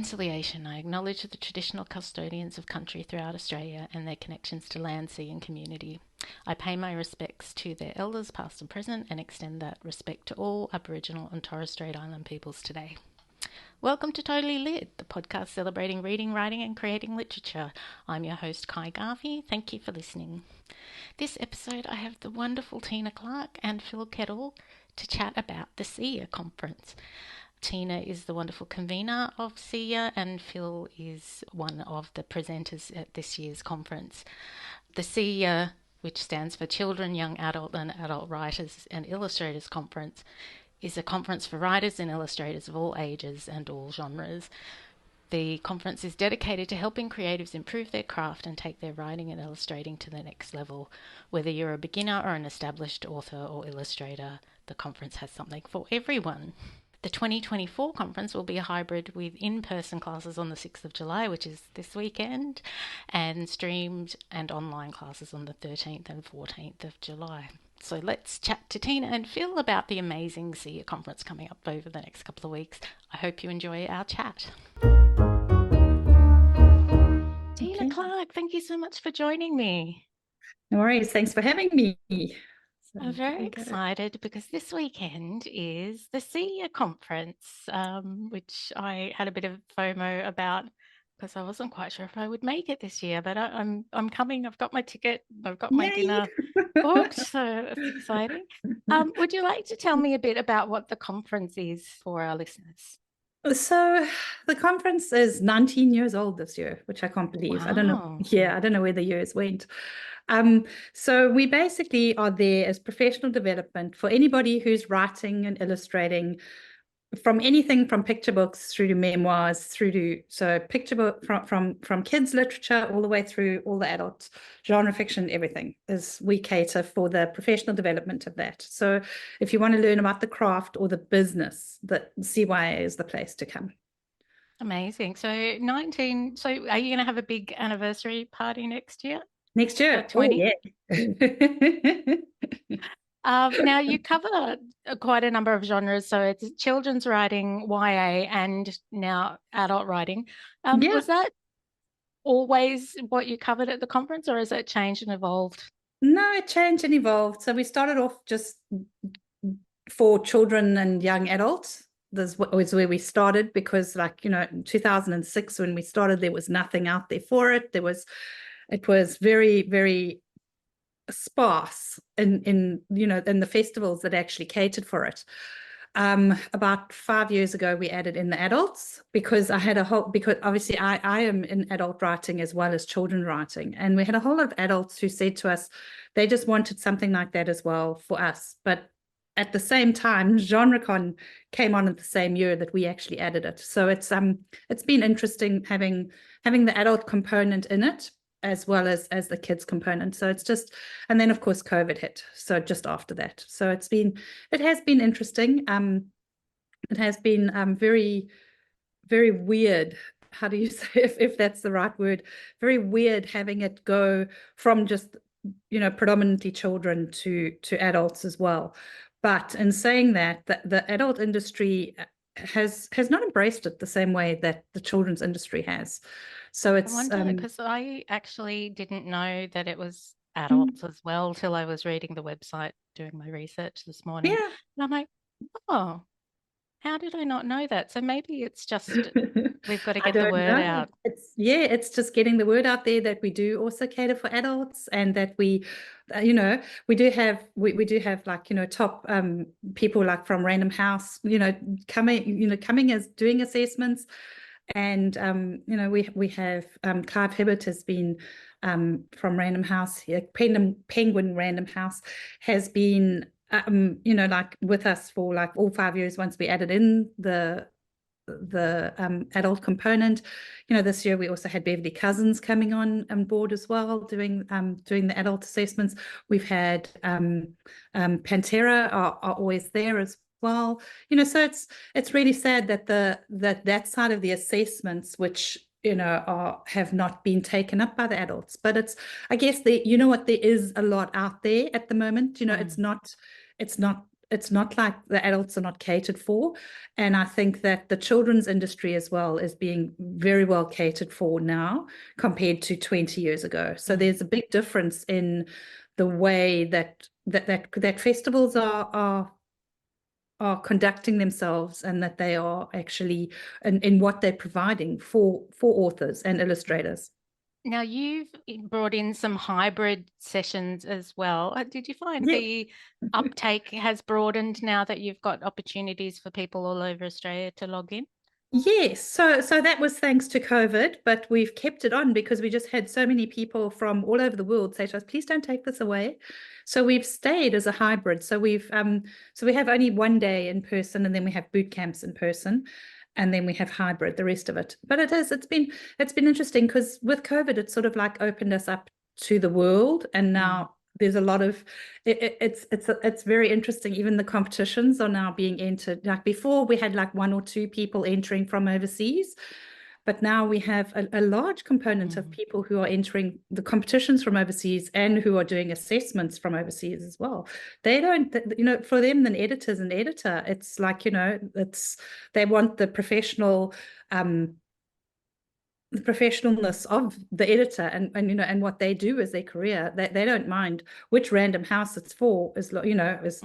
reconciliation, I acknowledge the traditional custodians of country throughout Australia and their connections to land, sea and community. I pay my respects to their elders past and present and extend that respect to all Aboriginal and Torres Strait Island peoples today. Welcome to Totally Lit, the podcast celebrating reading, writing and creating literature. I'm your host, Ky Garvey. Thank you for listening. This episode I have the wonderful Tina Clark and Phil Kettle to chat about the CYA conference. Tina is the wonderful convener of CYA and Phil is one of the presenters at this year's conference. The CYA, which stands for Children, Young Adult and Adult Writers and Illustrators Conference, is a conference for writers and illustrators of all ages and all genres. The conference is dedicated to helping creatives improve their craft and take their writing and illustrating to the next level. Whether you're a beginner or an established author or illustrator, the conference has something for everyone. The 2024 conference will be a hybrid with in-person classes on the 6th of July, which is this weekend, and streamed and online classes on the 13th and 14th of July. So let's chat to Tina and Phil about the amazing CYA conference coming up over the next couple of weeks. I hope you enjoy our chat. Tina Clark, thank you so much for joining me. No worries. Thanks for having me. I'm very excited because this weekend is the CYA conference, which I had a bit of FOMO about because I wasn't quite sure if I would make it this year, but I'm coming. I've got my ticket. I've got my dinner booked, so it's exciting. Would you like to tell me a bit about what the conference is for our listeners? So the conference is 19 years old this year, which I can't believe. Wow. I don't know. Yeah, I don't know where the years went. So we basically are there as professional development for anybody who's writing and illustrating, from anything from picture books through to memoirs, through to picture book from kids literature all the way through all the adult genre fiction, everything is we cater for the professional development of that. So if you want to learn about the craft or the business, that CYA is the place to come. Amazing. So 19. So are you going to have a big anniversary party next year? Next year, 20. Oh, yeah. Now you cover quite a number of genres, so it's children's writing, YA, and now adult writing. Yeah. Was that always what you covered at the conference, or has it changed and evolved? No, it changed and evolved. So we started off just for children and young adults. This was where we started because, like, in 2006 when we started, there was nothing out there for it. It was very, very sparse in the festivals that actually catered for it. About 5 years ago, we added in the adults because obviously I am in adult writing as well as children writing. And we had a whole lot of adults who said to us, they just wanted something like that as well for us. But at the same time, GenreCon came on in the same year that we actually added it. So it's been interesting having the adult component in it as well as the kids component. So it's just, and then of course COVID hit. So just after that. So it has been interesting. It has been very, very weird. How do you say, if that's the right word? Very weird having it go from just, predominantly children to adults as well. But in saying that, the adult industry has not embraced it the same way that the children's industry has. So it's, I wonder, because I actually didn't know that it was adults as well till I was reading the website doing my research this morning. Yeah. And I'm like, oh, how did I not know that? So maybe it's just we've got to get the word out. It's just getting the word out there that we do also cater for adults, and that we do have like, top people like from Random House, coming as doing assessments. And we have Clive Hibbert has been from Random House here. Penguin Random House has been like with us for like all 5 years once we added in the adult component. This year we also had Beverly Cousins coming on board as well, doing the adult assessments. We've had Pantera are always there as well. So it's really sad that that side of the assessments, which have not been taken up by the adults. But I guess there is a lot out there at the moment. It's not it's not like the adults are not catered for. And I think that the children's industry as well is being very well catered for now compared to 20 years ago. So there's a big difference in the way that festivals are conducting themselves, and that they are actually in what they're providing for authors and illustrators. Now, you've brought in some hybrid sessions as well. Did you find Yeah. the uptake has broadened now that you've got opportunities for people all over Australia to log in? Yes, so that was thanks to COVID, but we've kept it on because we just had so many people from all over the world say to us, please don't take this away. So we've stayed as a hybrid. So we have only one day in person, and then we have boot camps in person, and then we have hybrid the rest of it. But it's been interesting because with COVID, it's sort of like opened us up to the world, and now there's a lot of it's very interesting. Even the competitions are now being entered. Like before, we had like one or two people entering from overseas, but now we have a large component of people who are entering the competitions from overseas and who are doing assessments from overseas as well. They don't, for them, an editor's an editor. It's like, they want the professionalness of the editor, and what they do as their career. They don't mind which random house it's for, as long as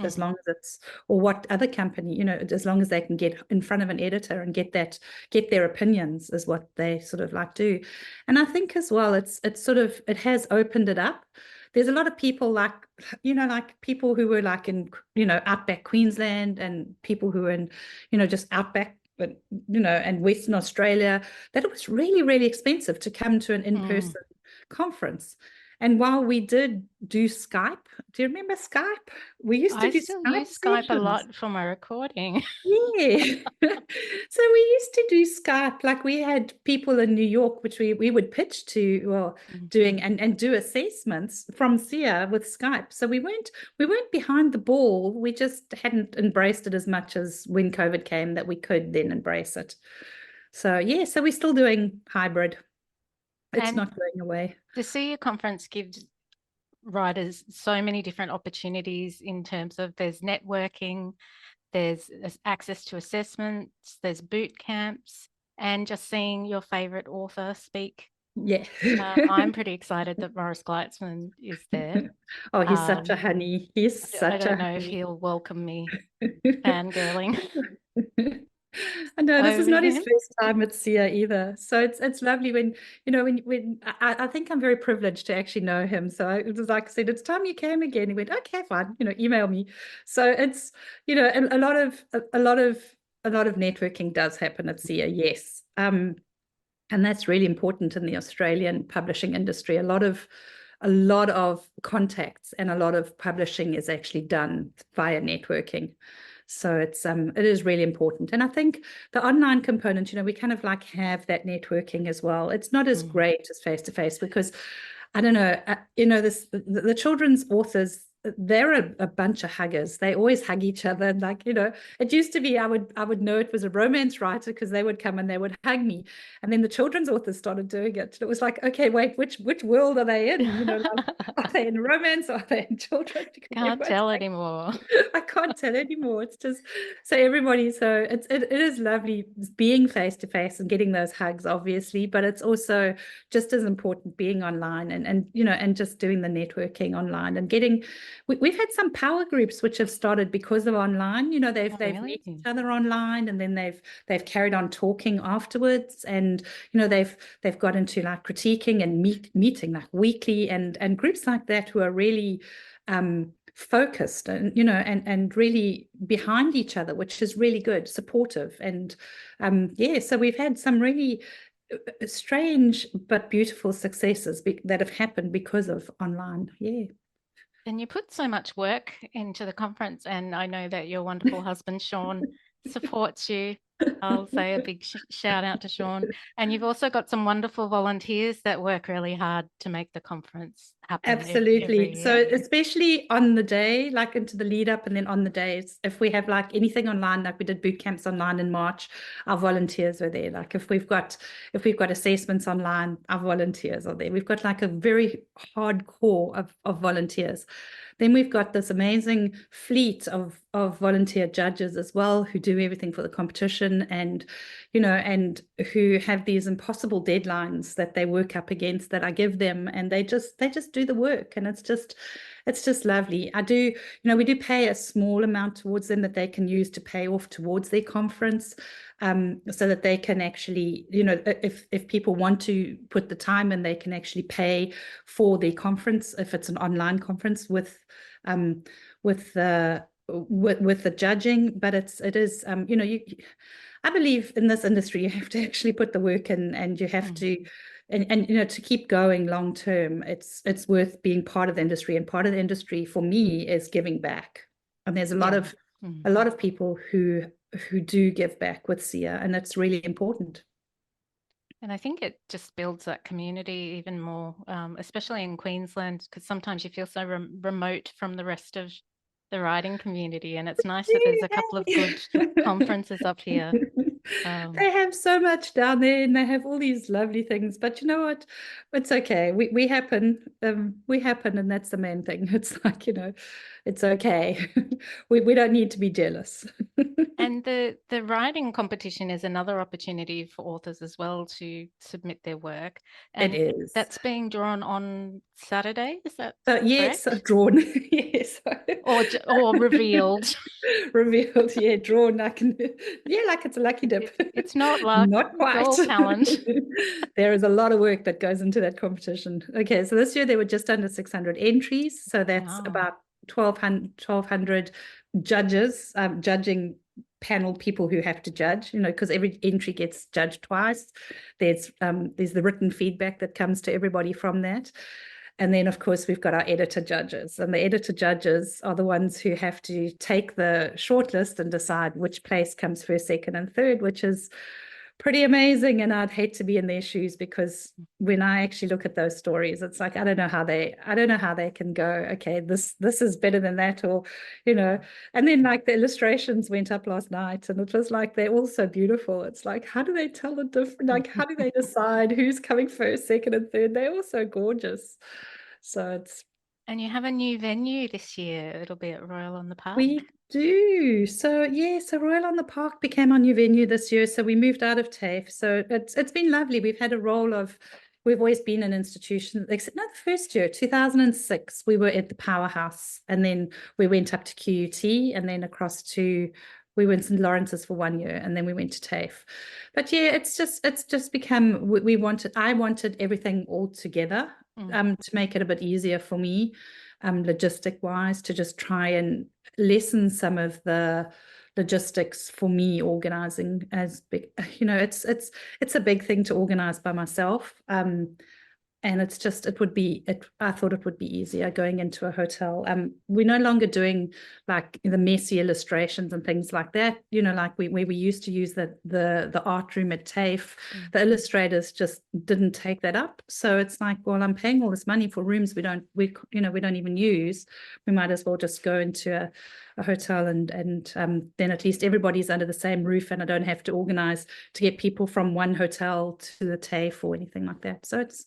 it's, or what other company, as long as they can get in front of an editor and get their opinions, is what they sort of like do. And I think as well, it has opened it up. There's a lot of people like people who were like in, outback Queensland, and people who are in, just outback, but and Western Australia, that it was really, really expensive to come to an in-person conference. And while we did do Skype, do you remember Skype? We used to I do still Skype use Skype a sessions. lot for my recording. Yeah. So we used to do Skype. Like we had people in New York, which we would pitch to, well, doing and do assessments from CYA with Skype. So we weren't behind the ball. We just hadn't embraced it as much as when COVID came, that we could then embrace it. So yeah, so we're still doing hybrid. It's And not going away. the CYA conference gives writers so many different opportunities in terms of there's networking, there's access to assessments, there's boot camps, and just seeing your favorite author speak. Yeah. I'm pretty excited that Morris Gleitzman is there. Oh, he's such a honey. He's I such a don't know if honey. he'll welcome me fangirling I know this is over not his him. first time at SIA either. So it's lovely when, when I think I'm very privileged to actually know him. So it was like I said, it's time you came again. He went, okay, fine, email me. So it's, a lot of networking does happen at SIA, yes. And that's really important in the Australian publishing industry. A lot of contacts and a lot of publishing is actually done via networking. So it is really important. And I think the online component, we kind of like have that networking as well. It's not as great as face to face because I don't know, the children's authors, they're a bunch of huggers. They always hug each other. And like, it used to be I would know it was a romance writer because they would come and they would hug me. And then the children's authors started doing it. And it was like, okay, wait, which world are they in? Like, are they in romance or are they in children? Can't tell anymore. I can't tell anymore. It's just so everybody. So it is lovely being face to face and getting those hugs, obviously, but it's also just as important being online and just doing the networking online and getting. We've had some power groups which have started because of online. They've Really? met each other online, and then they've carried on talking afterwards, and they've got into like critiquing and meeting like weekly, and groups like that who are really focused and and really behind each other, which is really good, supportive. And so we've had some really strange but beautiful successes that have happened because of online. And you put so much work into the conference, and I know that your wonderful husband Sean supports you. I'll say a big shout out to Sean. And you've also got some wonderful volunteers that work really hard to make the conference happen every Absolutely. So year. especially on the day, like into the lead up and then on the days, if we have like anything online, like we did boot camps online in March, our volunteers were there. Like if we've got assessments online, our volunteers are there. We've got like a very hardcore of volunteers. Then we've got this amazing fleet of volunteer judges as well, who do everything for the competition, and and who have these impossible deadlines that they work up against that I give them, and they just do the work, and it's just lovely. We do pay a small amount towards them that they can use to pay off towards their conference, so that they can actually, if people want to put the time in, they can actually pay for the conference if it's an online conference um, with the judging. But it is I believe in this industry you have to actually put the work in, and you have to. And to keep going long term, it's worth being part of the industry. And part of the industry for me is giving back. And there's a lot of people who do give back with CYA, and it's really important. And I think it just builds that community even more, especially in Queensland, because sometimes you feel so remote from the rest of the riding community. And it's nice that there's a couple of good conferences up here. They have so much down there, and they have all these lovely things. But you know what? It's okay. We happen. We happen, and that's the main thing. It's like, it's okay. We don't need to be jealous. And the writing competition is another opportunity for authors as well to submit their work. It And is. that's being drawn on Saturday, is that So yes, correct? drawn. Yes. Or revealed. Revealed. Yeah, drawn. I can. Yeah, like it's a lucky dip. It's not luck, Not it's quite. all talent. There is a lot of work that goes into that competition. Okay, so this year there were just under 600 entries. So that's Wow. about 1,200 judges, judging panel people who have to judge, because every entry gets judged twice. There's the written feedback that comes to everybody from that. And then, of course, we've got our editor judges. And the editor judges are the ones who have to take the shortlist and decide which place comes first, second, and third, which is pretty amazing. And I'd hate to be in their shoes, because when I actually look at those stories, it's like I don't know how they can go, okay, this is better than that, or and then like the illustrations went up last night, and it was like they're all so beautiful. It's like, how do they tell the different, like how do they decide who's coming first, second, and third? They're all so gorgeous. So it's And you have a new venue this year. It'll be at Royal on the Park. We do. So yeah, so Royal on the Park became our new venue this year. So we moved out of TAFE. So it's been lovely. We've always been an institution, except not the first year, 2006, we were at the Powerhouse, and then we went up to QUT, and then we went to St. Lawrence's for 1 year, and then we went to TAFE. But yeah, it's just become, I wanted everything all together, to make it a bit easier for me, logistic wise, to just try and lessen some of the logistics for me organizing. As big, it's a big thing to organize by myself, and I thought it would be easier going into a hotel. We're no longer doing like the messy illustrations and things like that, like we used to use the art room at TAFE. The illustrators just didn't take that up. So it's like, well, I'm paying all this money for rooms we don't even use. We might as well just go into a hotel, and then at least everybody's under the same roof, and I don't have to organize to get people from one hotel to the TAFE or anything like that. So it's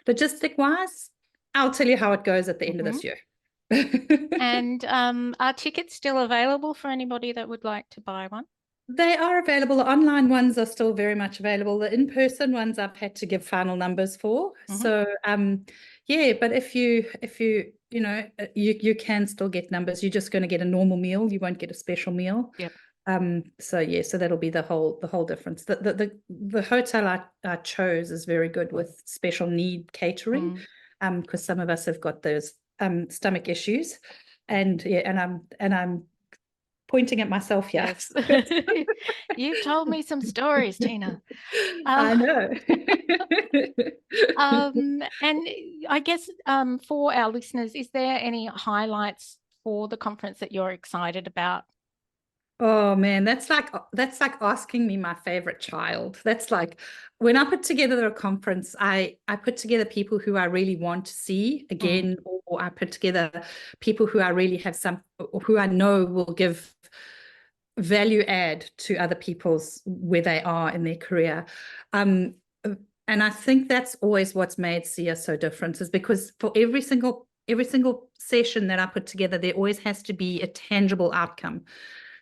logistic wise, I'll tell you how it goes at the end of this year. And are tickets still available for anybody that would like to buy one? They are available. The online ones are still very much available. The in-person ones I've had to give final numbers for. So yeah, but if you you can still get numbers. You're just going to get a normal meal. You won't get a special meal. Yep. So yeah, so that'll be the whole difference. The hotel I chose is very good with special need catering, because some of us have got those stomach issues, and yeah, and I'm pointing at myself here. Yes. You've told me some stories, Tina. I know. And I guess for our listeners, is there any highlights for the conference that you're excited about? Oh man, that's like asking me my favorite child. That's like when I put together a conference, I put together people who I really want to see Mm, again, or I put together people who I really have who I know will give value add to other people's where they are in their career. Um, and I think that's always what's made CYA so different, is because for every single session that I put together, there always has to be a tangible outcome.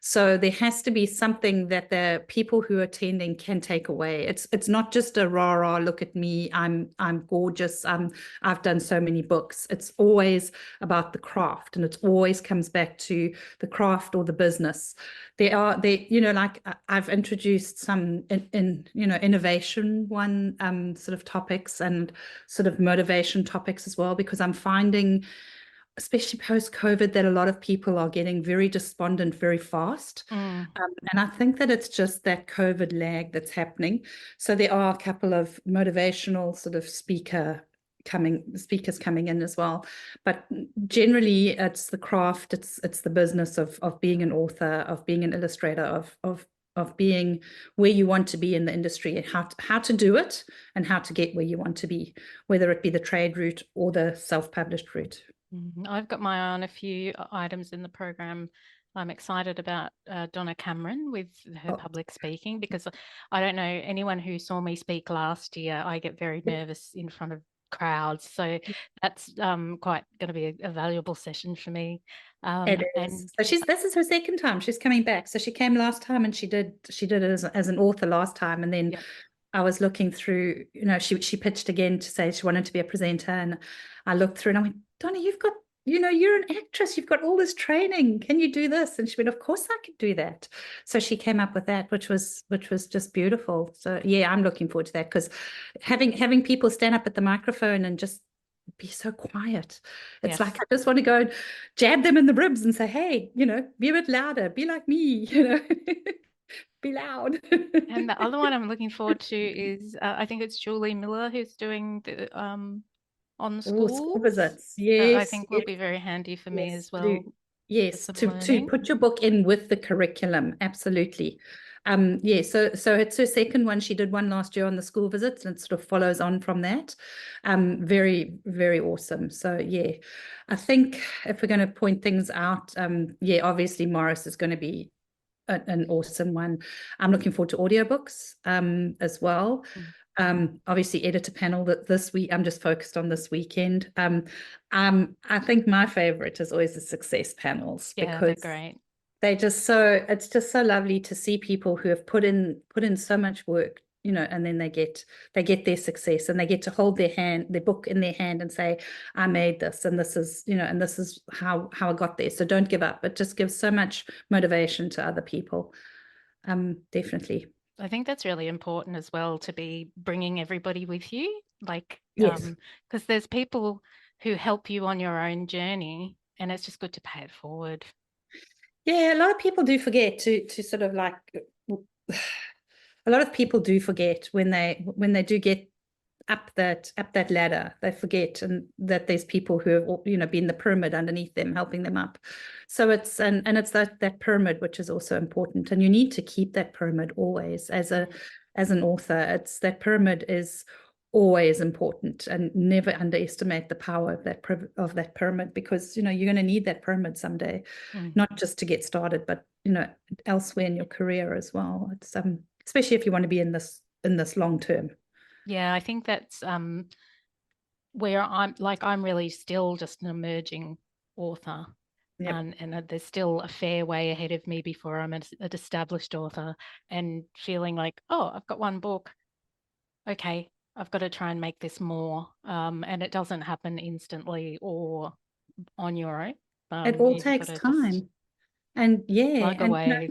So there has to be something that the people who are attending can take away. It's not just a rah rah, look at me, I'm gorgeous, I've done so many books. It's always about the craft, and it always comes back to the craft or the business. Like I've introduced some innovation one sort of topics and sort of motivation topics as well, because I'm finding, especially post-COVID, that a lot of people are getting very despondent very fast. mm. And I think that it's just that COVID lag that's happening. So there are a couple of motivational sort of speakers coming in as well. But generally it's the craft, it's the business of being an author, of being an illustrator, of being where you want to be in the industry, and how to do it and how to get where you want to be, whether it be the trade route or the self-published route. I've got my eye on a few items in the program. I'm excited about Donna Cameron with her Oh, public speaking, because I don't know anyone who saw me speak last year. I get very nervous in front of crowds, so that's quite going to be a valuable session for me. it is. And So this is her second time. She's coming back. So she came last time and she did it as an author last time. And then yep, I was looking through, she pitched again to say she wanted to be a presenter. And I looked through and I went, Donna, you're an actress. You've got all this training. Can you do this? And she went, of course I could do that. So she came up with that, which was just beautiful. So yeah, I'm looking forward to that, because having people stand up at the microphone and just be so quiet. It's like yes. I just want to go and jab them in the ribs and say, hey, be a bit louder, be like me, be loud. And the other one I'm looking forward to is I think it's Julie Miller who's doing the on the Oh, school schools. visits. I Yes, think will yes, be very handy for me yes. as well for Yes, some to learning. put your book in with the curriculum. Absolutely. Yeah, so it's her second one. She did one last year on the school visits, and it sort of follows on from that. Very, very awesome. So yeah, I think if we're going to point things out, yeah, obviously Morris is going to be an awesome one. I'm looking forward to audiobooks as well. Mm. Obviously editor panel that this week, I'm just focused on this weekend. I think my favorite is always the success panels, Yeah, they're because great. it's just so lovely to see people who have put in so much work, and then they get their success, and they get to hold their book in their hand and say, I made this, and this is how I got there. So don't give up. It just gives so much motivation to other people. Definitely. I think that's really important as well, to be bringing everybody with you, like Yes. because there's people who help you on your own journey, and it's just good to pay it forward. Yeah, a lot of people do forget to sort of like a lot of people do forget when they do get up that ladder, they forget, and that there's people who have been the pyramid underneath them, helping them up. So it's that pyramid which is also important, and you need to keep that pyramid always as an author. It's that pyramid is always important, and never underestimate the power of that pyramid, because you're going to need that pyramid someday, Mm. not just to get started, but elsewhere in your career as well. It's especially if you want to be in this long term. Yeah, I think that's where I'm really still just an emerging author. Yep. And there's still a fair way ahead of me before I'm an established author, and feeling like, oh, I've got one book. Okay, I've got to try and make this more. And it doesn't happen instantly or on your own. It all You've got takes to just time. And yeah, plug and away.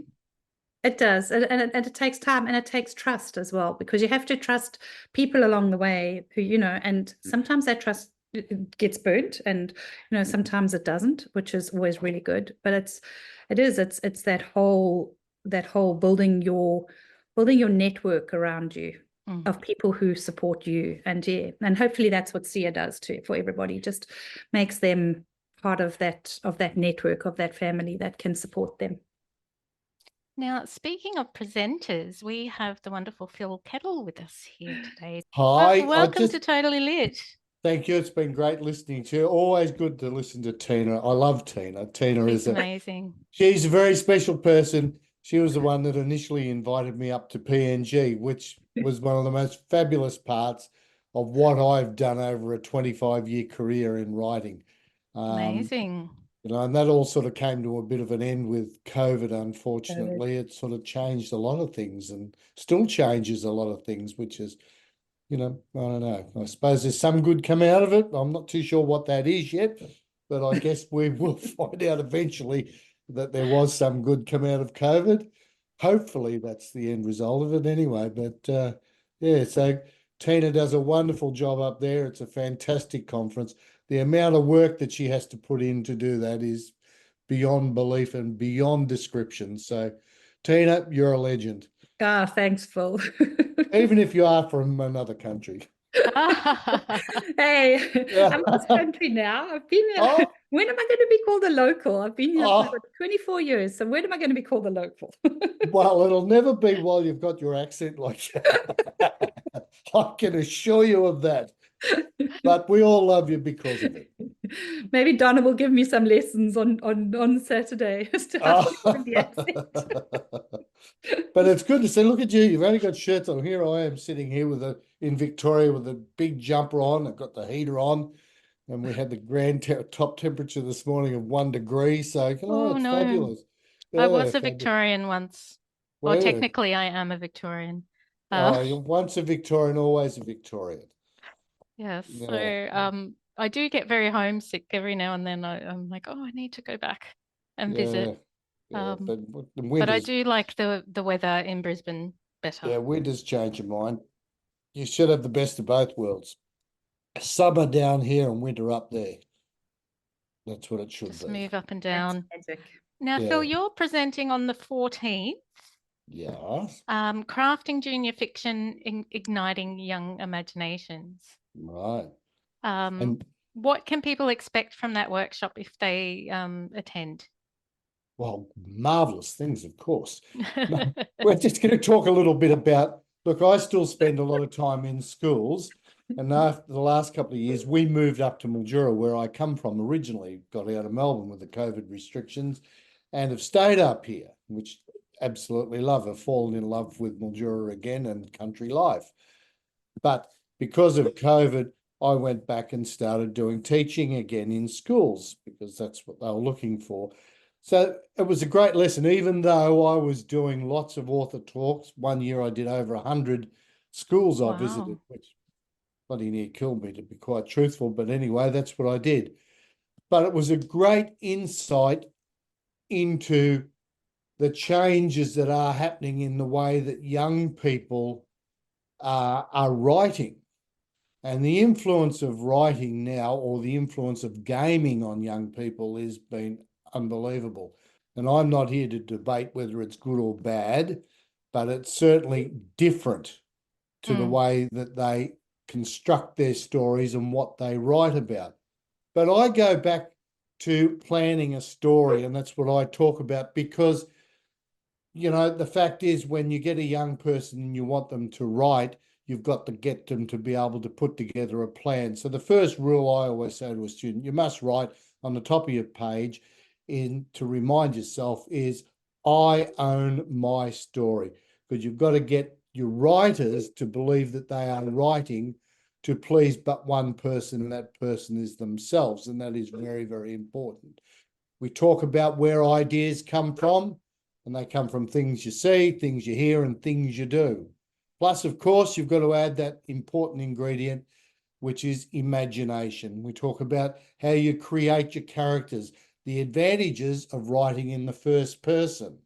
it does. And it takes time, and it takes trust as well, because you have to trust people along the way who, and sometimes that trust gets burnt, and, sometimes it doesn't, which is always really good. But it's that whole building your network around you Mm. of people who support you. And yeah, and hopefully that's what CYA does too for everybody, just makes them part of that network, of that family that can support them. Now, speaking of presenters, we have the wonderful Phil Kettle with us here today. Hi, Welcome to Totally Lit. thank you. It's been great listening to you. Always good to listen to Tina. I love Tina. She's amazing. She's a very special person. She was the one that initially invited me up to PNG, which was one of the most fabulous parts of what I've done over a 25-year career in writing. Amazing. And that all sort of came to a bit of an end with COVID, unfortunately. It sort of changed a lot of things and still changes a lot of things, which is, I don't know. I suppose there's some good come out of it. I'm not too sure what that is yet, but I guess we will find out eventually that there was some good come out of COVID. Hopefully that's the end result of it anyway. But yeah, so Tina does a wonderful job up there. It's a fantastic conference. The amount of work that she has to put in to do that is beyond belief and beyond description. So Tina, you're a legend. Thanks, Phil. Even if you are from another country. Hey, I'm in this country now. I've been here. Oh, When am I going to be called a local? I've been here for oh, 24 years. So when am I going to be called a local? well, it'll never be while you've got your accent like that. I can assure you of that. But we all love you because of it. Maybe Donna will give me some lessons on Saturday as to how to do the accent. But it's good to see. Look at you. You've only got shirts on. Here I am sitting here in Victoria with a big jumper on. I've got the heater on. And we had the top temperature this morning of 1 degree. So, Oh, it's no. fabulous. I was a fabulous. Victorian once. Well, Were you? technically, I am a Victorian. You're once a Victorian, always a Victorian. Yes. Yeah. So, I do get very homesick every now and then. I'm like, oh, I need to go back and visit. Yeah. Um, But the but I winters, do like the weather in Brisbane better. winters change your mind. You should have the best of both worlds. Summer down here and winter up there. That's what it should Just be. move up and That's down. magic. Now, Yeah. Phil, you're presenting on the 14th. Yeah. Crafting junior fiction, igniting young imaginations. Right. Um, And what can people expect from that workshop if they attend? well, marvelous things, of course. We're just going to talk a little bit about, look, I still spend a lot of time in schools. And after the last couple of years, we moved up to Mildura, where I come from originally, got out of Melbourne with the COVID restrictions, and have stayed up here, which absolutely love. I've fallen in love with Mildura again and country life. But because of COVID, I went back and started doing teaching again in schools because that's what they were looking for. So it was a great lesson, even though I was doing lots of author talks. One year I did over 100 schools I visited, which bloody near killed me, to be quite truthful. But anyway, that's what I did. But it was a great insight into the changes that are happening in the way that young people are writing. And the influence of writing now, or the influence of gaming on young people, has been unbelievable. And I'm not here to debate whether it's good or bad, but it's certainly different to the way that they construct their stories and what they write about. But I go back to planning a story, and that's what I talk about, because, the fact is, when you get a young person and you want them to write, you've got to get them to be able to put together a plan. So the first rule I always say to a student, you must write on the top of your page to remind yourself is, I own my story, because you've got to get your writers to believe that they are writing to please but one person, and that person is themselves. And that is very, very important. We talk about where ideas come from, and they come from things you see, things you hear, and things you do. Plus, of course, you've got to add that important ingredient, which is imagination. We talk about how you create your characters, the advantages of writing in the first person,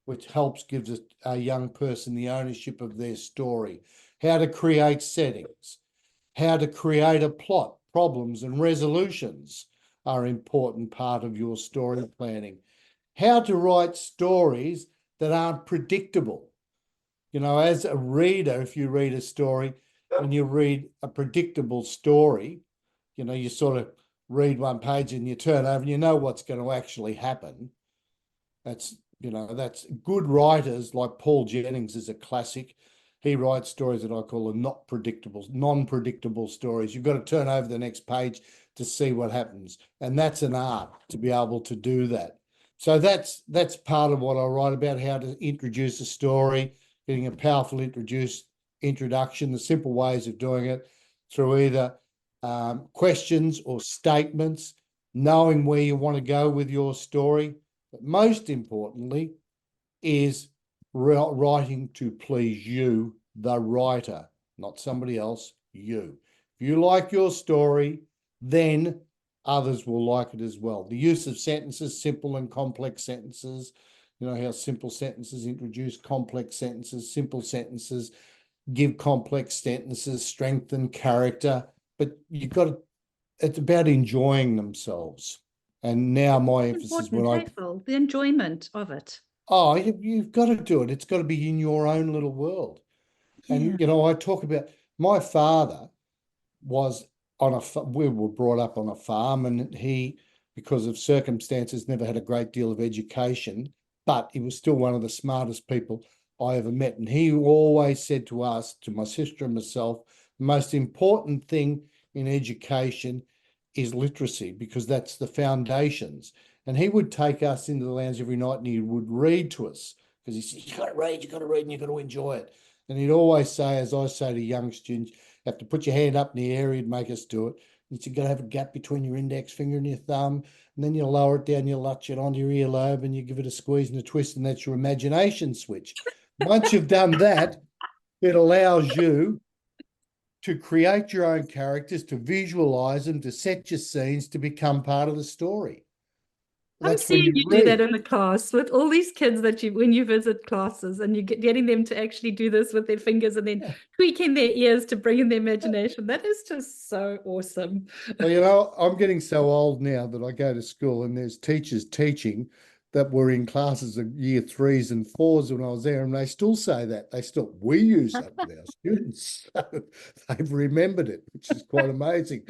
which gives a young person the ownership of their story, how to create settings, how to create a plot, problems and resolutions are an important part of your story planning. How to write stories that aren't predictable. As a reader, if you read a story and you read a predictable story, you sort of read one page and you turn over and you know what's going to actually happen. That's You know, that's good writers like Paul Jennings is a classic. He writes stories that I call non-predictable stories. You've got to turn over the next page to see what happens. And that's an art to be able to do that. So that's part of what I write about, how to introduce a story, getting a powerful introduction, the simple ways of doing it through either questions or statements, knowing where you want to go with your story. But most importantly is writing to please you, the writer, not somebody else, you. If you like your story, then others will like it as well. The use of sentences, simple and complex sentences, you know how simple sentences introduce complex sentences, simple sentences give complex sentences, strengthen character, but you've got to, it's about enjoying themselves. And now my emphasis when I, Phil, the enjoyment of it. oh, you've got to do it. It's got to be in your own little world. And, you know, I talk about my father was we were brought up on a farm, and he, because of circumstances, never had a great deal of education, but he was still one of the smartest people I ever met. And he always said to us, to my sister and myself, the most important thing in education is literacy, because that's the foundations. And he would take us into the lounge every night and he would read to us, because he said, you've got to read, and you've got to enjoy it. And he'd always say, as I say to young students, you have to put your hand up in the air, he'd make us do it. You've got to have a gap between your index finger and your thumb, and then you lower it down, you latch it onto your earlobe, and you give it a squeeze and a twist, and that's your imagination switch. Once you've done that, it allows you to create your own characters, to visualize them, to set your scenes, to become part of the story. I'm seeing you do that in the class with all these kids that when you visit classes, and you're getting them to actually do this with their fingers and then tweaking their ears to bring in their imagination. That is just so awesome. Well, you know, I'm getting so old now that I go to school and there's teachers teaching that were in classes of year 3s and 4s when I was there, and they still say that. We use that with our students. So they've remembered it, which is quite amazing.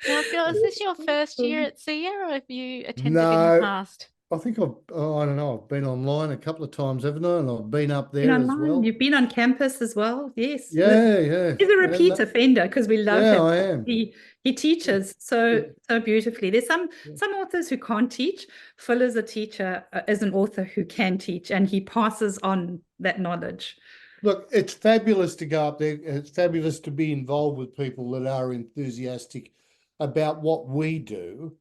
Now, Phil, is this your first year at CYA, or have you attended in the past? I think I don't know. I've been online a couple of times, haven't I? And I've been up there as well. You've been on campus as well. Yes. Yeah. He's a repeat offender because we love him. I am. He teaches so beautifully. There's some authors who can't teach. Phil is a teacher, is an author who can teach, and he passes on that knowledge. Look, it's fabulous to go up there. It's fabulous to be involved with people that are enthusiastic about what we do,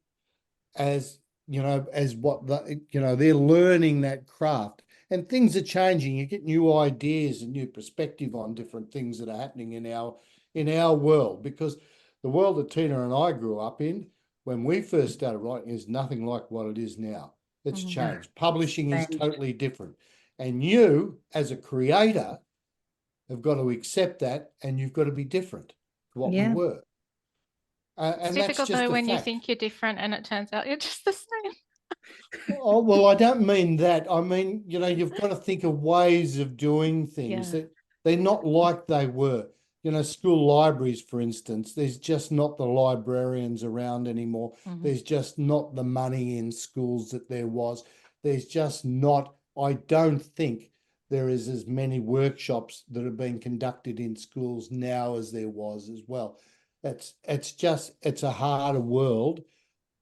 as you know, as what they're learning that craft, and things are changing. You get new ideas and new perspective on different things that are happening in our world, because the world that Tina and I grew up in when we first started writing is nothing like what it is now. It's changed. Publishing is totally different, and you, as a creator, have got to accept that, and you've got to be different to what we were. It's difficult though when you think you're different and it turns out you're just the same. Oh, well, I don't mean that. I mean, you know, you've got to think of ways of doing things that they're not like they were. You know, school libraries, for instance, there's just not the librarians around anymore. There's just not the money in schools that there was. There's just not, I don't think there is as many workshops that are being conducted in schools now as there was as well. It's a harder world,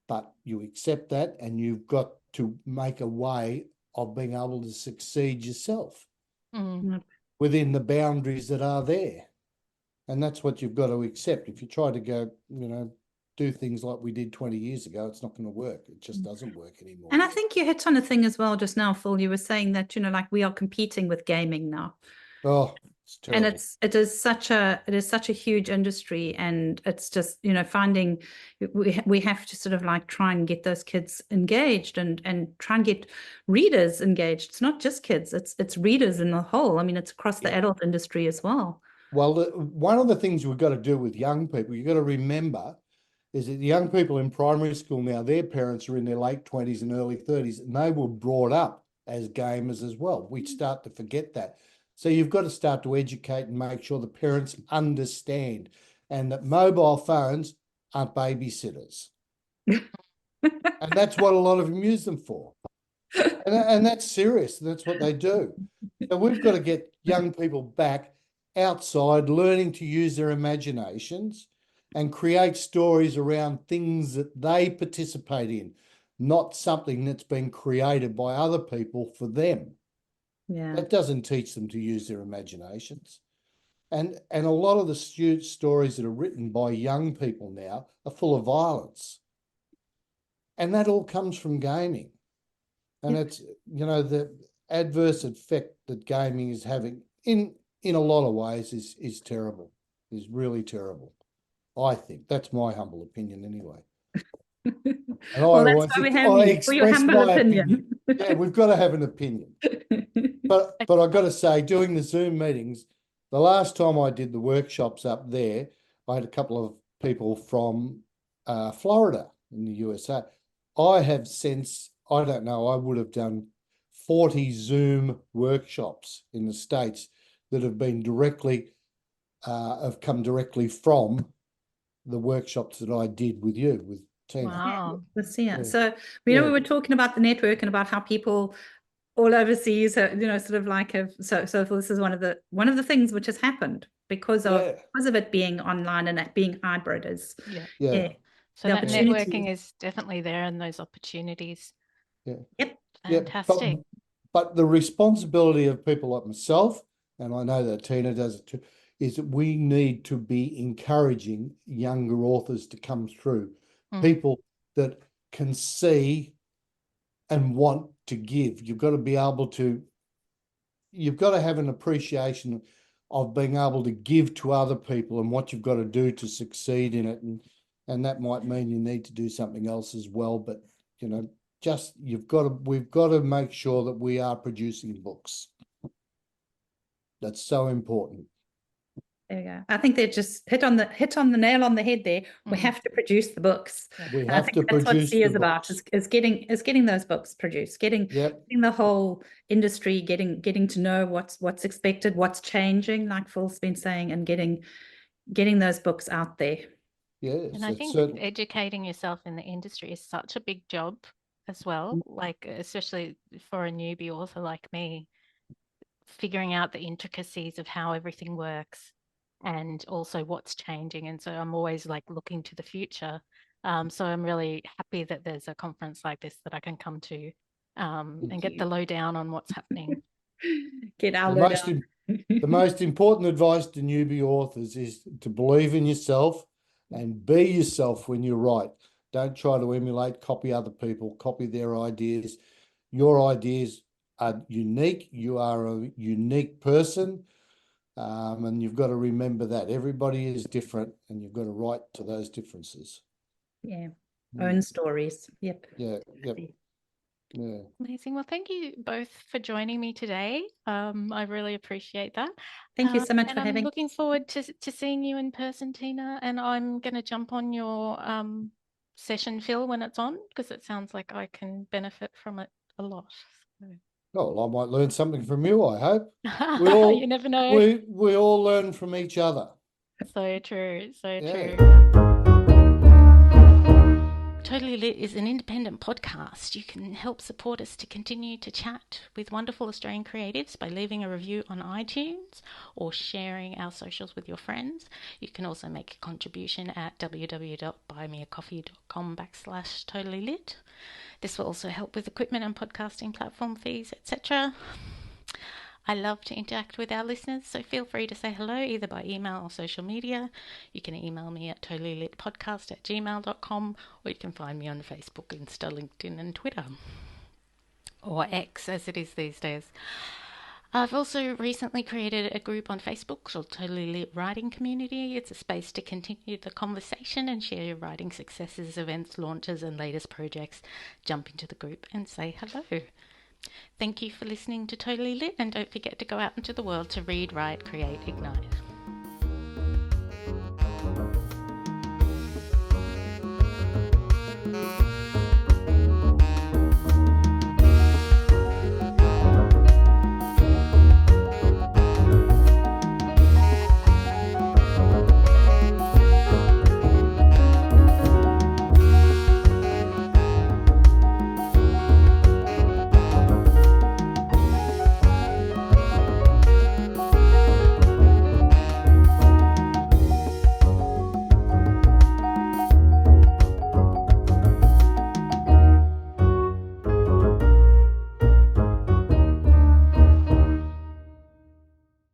but you accept that, and you've got to make a way of being able to succeed yourself within the boundaries that are there. And that's what you've got to accept. If you try to go, you know, do things like we did 20 years ago, it's not going to work. It just doesn't work anymore. And I think you hit on a thing as well just now, Phil. You were saying that, you know, like we are competing with gaming now. Oh, it's terrible. And it is such a huge industry, and it's just, you know, finding we have to sort of like try and get those kids engaged and try and get readers engaged. It's not just kids, it's readers in the whole. I mean, it's across the adult industry as well. Well, one of the things we've got to do with young people, you've got to remember, is that the young people in primary school now, their parents are in their late 20s and early 30s, and they were brought up as gamers as well. We start to forget that. So you've got to start to educate and make sure the parents understand, and that mobile phones aren't babysitters. And that's what a lot of them use them for. And that's serious. That's what they do. So we've got to get young people back outside, learning to use their imaginations and create stories around things that they participate in, not something that's been created by other people for them. Yeah. That doesn't teach them to use their imaginations. And a lot of the stories that are written by young people now are full of violence. And that all comes from gaming. And it's, the adverse effect that gaming is having in a lot of ways is terrible, is really terrible. I think that's my humble opinion anyway. And Well, that's why we have you, for your express humble my opinion. Yeah, we've got to have an opinion. But I've got to say, doing the Zoom meetings, the last time I did the workshops up there, I had a couple of people from Florida in the USA. I have since, I don't know, I would have done 40 Zoom workshops in the States that have been have come directly from the workshops that I did with you, with Tina. Wow. Yeah. So, we were talking about the network and about how people all overseas, sort of like so this is one of the things which has happened because of it being online and it being hybrid is So that networking is definitely there and those opportunities. Yep. Fantastic. But the responsibility of people like myself, and I know that Tina does it too, is that we need to be encouraging younger authors to come through, people that can see and want to give. You've got to have an appreciation of being able to give to other people and what you've got to do to succeed in it. And that might mean you need to do something else as well. But, we've got to make sure that we are producing books. That's so important. There we go. I think they just hit on the nail on the head there. We have to produce the books. We have to produce. That's what C is about. Is getting those books produced, getting the whole industry, getting to know what's expected, what's changing, like Phil's been saying, and getting those books out there. Yes, and I think educating yourself in the industry is such a big job as well. Like especially for a newbie author like me, figuring out the intricacies of how everything works. And also what's changing. And so I'm always like looking to the future. So I'm really happy that there's a conference like this that I can come to and get the lowdown on what's happening. Get our lowdown. The most important advice to newbie authors is to believe in yourself and be yourself when you write. Don't try to emulate, copy other people, copy their ideas. Your ideas are unique. You are a unique person. And you've got to remember that everybody is different and you've got to write to those differences. Yeah. Own stories. Yep. Yeah. Amazing. Well, thank you both for joining me today. I really appreciate that. Thank you so much for having. I'm looking forward to seeing you in person, Tina. And I'm going to jump on your session, Phil, when it's on, because it sounds like I can benefit from it a lot. So. Well, I might learn something from you, I hope. You never know. We all learn from each other. So true. So true. Totally Lit is an independent podcast. You can help support us to continue to chat with wonderful Australian creatives by leaving a review on iTunes or sharing our socials with your friends. You can also make a contribution at www.buymeacoffee.com/totallylit. This will also help with equipment and podcasting platform fees, etc. I love to interact with our listeners, so feel free to say hello either by email or social media. You can email me at totallylitpodcast@gmail.com, or you can find me on Facebook, Insta, LinkedIn and Twitter, or X as it is these days. I've also recently created a group on Facebook called Totally Lit Writing Community. It's a space to continue the conversation and share your writing successes, events, launches and latest projects. Jump into the group and say hello. Thank you for listening to Totally Lit, and don't forget to go out into the world to read, write, create, ignite.